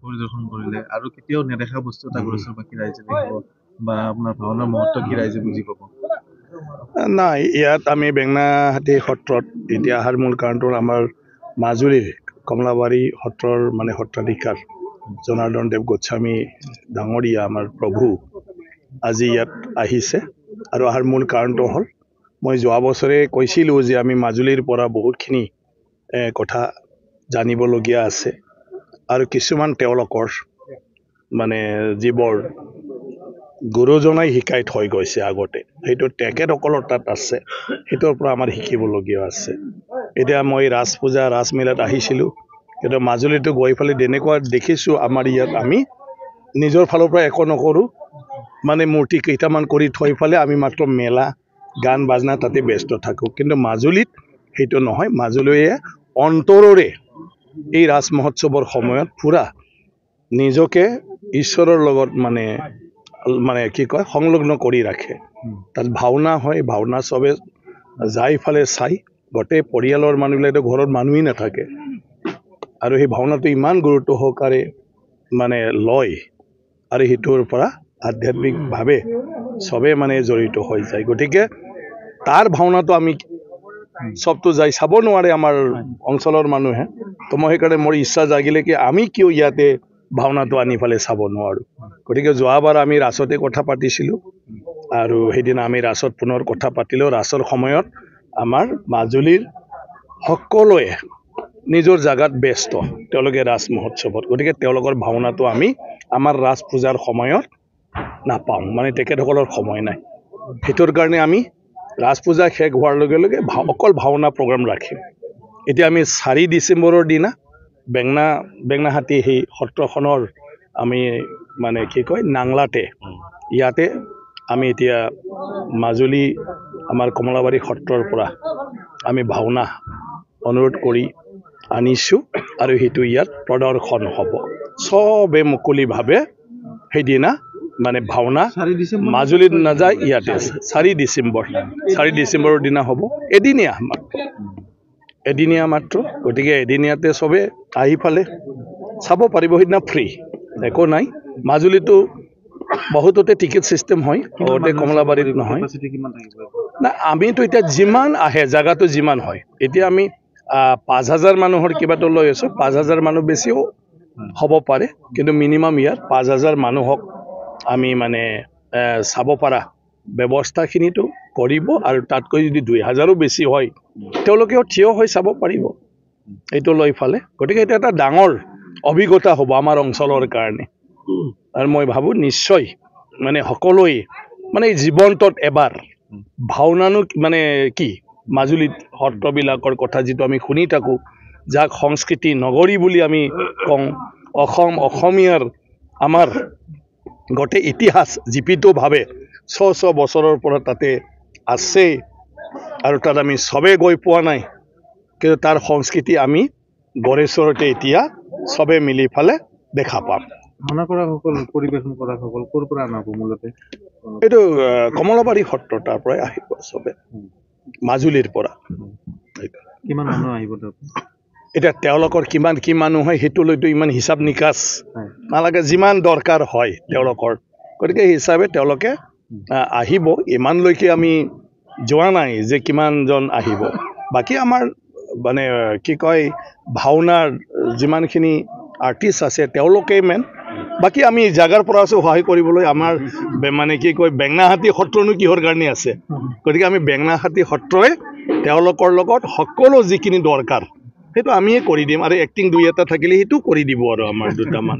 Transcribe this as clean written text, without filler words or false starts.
পৰিদৰ্শন কৰিলে আৰু কেতিয়াও নেদেখা বস্তু এটা কৰিছিল বাকী ৰাইজে দেখিব বা আপোনাৰ ভাওনাৰ মহত্ব কি ৰাইজে বুজি পাব? নাই, ইয়াত আমি বেঙেনাহাটী সত্ৰত এতিয়া অহাৰ মূল কাৰণটো আমাৰ মাজুলীৰ কমলাবাৰী সত্ৰৰ মানে সত্ৰাধিকাৰ জনাৰ্দন দেৱ গোস্বামী ডাঙৰীয়া আমাৰ প্ৰভু আজি ইয়াত আহিছে। আৰু অহাৰ মূল কাৰণটো হ'ল মই যোৱা বছৰে কৈছিলোঁ যে আমি মাজুলীৰ পৰা বহুতখিনি কথা জানিবলগীয়া আছে আৰু কিছুমান তেওঁলোকৰ মানে যিবোৰ গুৰুজনাই শিকাই থৈ গৈছে আগতে, সেইটো তেখেতসকলৰ তাত আছে, সেইটোৰ পৰা আমাৰ শিকিবলগীয়া আছে। এতিয়া মই ৰাজ পূজা ৰাজমেলাত আহিছিলোঁ, কিন্তু মাজুলীতো গৈ পেলাই তেনেকুৱা দেখিছোঁ আমাৰ ইয়াত আমি নিজৰ ফালৰ পৰা একো নকৰোঁ, মানে মূৰ্তি কেইটামান কৰি থৈ পেলাই আমি মাত্ৰ মেলা গান বাজনা তাতে ব্যস্ত থাকোঁ। কিন্তু মাজুলীত সেইটো নহয়, মাজুলীয়ে অন্তৰৰে এই ৰাজ মহোৎসৱৰ সময়ত পুৰা নিজকে ঈশ্বৰৰ লগত মানে কি কয় সংলগ্ন কৰি ৰাখে। তাত ভাওনা হয়, ভাওনা চবে যাই ফালে চাই, গোটেই পৰিয়ালৰ মানুহবিলাকে ঘৰত মানুহেই নাথাকে আৰু সেই ভাওনাটো ইমান গুৰুত্ব সহকাৰে মানে লয় আৰু সেইটোৰ পৰা আধ্যাত্মিকভাৱে চবে মানে জড়িত হৈ যায়। গতিকে তাৰ ভাওনাটো আমি চবটো যাই চাব নোৱাৰে আমাৰ অঞ্চলৰ মানুহে, তো মই সেইকাৰণে মোৰ ইচ্ছা জাগিলে কি আমি কিয় ইয়াতে ভাওনাটো আনি পেলাই চাব নোৱাৰোঁ। গতিকে যোৱাবাৰ আমি ৰাসতে কথা পাতিছিলোঁ আৰু সেইদিনা আমি ৰাসত পুনৰ কথা পাতিলোঁ। ৰাসৰ সময়ত আমাৰ মাজুলীৰ সকলোৱে নিজৰ জাগাত ব্যস্ত, তেওঁলোকে ৰাজ মহোৎসৱত, গতিকে তেওঁলোকৰ ভাওনাটো আমি আমাৰ ৰাজ পূজাৰ সময়ত নাপাওঁ, মানে তেখেতসকলৰ সময় নাই। সেইটোৰ কাৰণে আমি ৰাজ পূজা শেষ হোৱাৰ লগে লগে অকল ভাওনা প্ৰগ্ৰাম ৰাখিম। এতিয়া আমি 4 ডিচেম্বৰৰ দিনা বেঙেনাহাটী সেই সত্ৰখনৰ আমি মানে কি কয় নাংলাতে ইয়াতে আমি এতিয়া মাজুলী আমাৰ কমলাবাৰী সত্ৰৰ পৰা আমি ভাওনা অনুৰোধ কৰি আনিছোঁ আৰু সেইটো ইয়াত প্ৰদৰ্শন হ'ব। চবে মুকলিভাৱে সেইদিনা মানে ভাওনা মাজুলীত নাযায়, ইয়াতে 4 ডিচেম্বৰৰ দিনা হ'ব। এদিনীয়া মাত্ৰ, গতিকে এদিনীয়াতে চবে আহি ফালে চাব পাৰিব। সেইদিনা ফ্ৰী, একো নাই। মাজুলীতো বহুততে টিকেট চিষ্টেম হয়, বহুতে কমলাবাৰীত নহয়। না আমিতো এতিয়া যিমান আহে জাগাটো যিমান হয়, এতিয়া আমি 5,000 মানুহৰ কিবাটো লৈ আছোঁ। 5,000 মানুহ বেছিও হ'ব পাৰে, কিন্তু মিনিমাম ইয়াত 5,000 মানুহক আমি মানে চাব পৰা ব্যৱস্থাখিনিতো কৰিব। আৰু তাতকৈ যদি 2,000ও বেছি হয়, তেওঁলোকেও থিয় হৈ চাব পাৰিব এইটো লৈ ফালে। গতিকে এটা এটা ডাঙৰ অভিজ্ঞতা হ'ব আমাৰ অঞ্চলৰ কাৰণে। আৰু মই ভাবোঁ নিশ্চয় মানে সকলোৱে মানে জীৱন্তত এবাৰ ভাওনানো মানে কি, মাজুলীত সত্ৰবিলাকৰ কথা যিটো আমি শুনি থাকোঁ, যাক সংস্কৃতি নগৰী বুলি আমি কওঁ, অসমীয়াৰ আমাৰ গোটেই ইতিহাস জীৱিতভাৱে শ বছৰৰ পৰা তাতে আছে আৰু তাত আমি চবেই গৈ পোৱা নাই, কিন্তু তাৰ সংস্কৃতি আমি গড়েশ্বৰতে এতিয়া চবে মিলি ফালে দেখা পাম। ভাওনা কৰা সকল পৰিৱেশন কৰা সকল ক'ৰ পৰা আনাব মূলতে? এইটো কমলাবাৰী সত্ৰ, তাৰ পৰাই আহিব চবে, মাজুলীৰ পৰা। কিমান মানুহ আহিব তাত? এতিয়া তেওঁলোকৰ কিমান কি মানুহ হয় সেইটো লৈতো ইমান হিচাপ নিকাচ নালাগে, যিমান দৰকাৰ হয় তেওঁলোকৰ, গতিকে হিচাপে তেওঁলোকে আহিব। ইমানলৈকে আমি যোৱা নাই যে কিমানজন আহিব। বাকী আমাৰ মানে কি কয় ভাওনাৰ যিমানখিনি আৰ্টিষ্ট আছে তেওঁলোকেই মেইন। বাকী আমি জাগাৰ পৰা আছোঁ সহায় কৰিবলৈ। আমাৰ মানে কি কয় বেঙেনাহাটী সত্ৰনো কিহৰ কাৰণে আছে, গতিকে আমি বেঙেনাহাটী সত্ৰই তেওঁলোকৰ লগত সকলো যিখিনি দৰকাৰ সেইটো আমিয়ে কৰি দিম, আৰু এক্টিং 2 এটা থাকিলে সেইটো কৰি দিব আৰু আমাৰ দুটামান।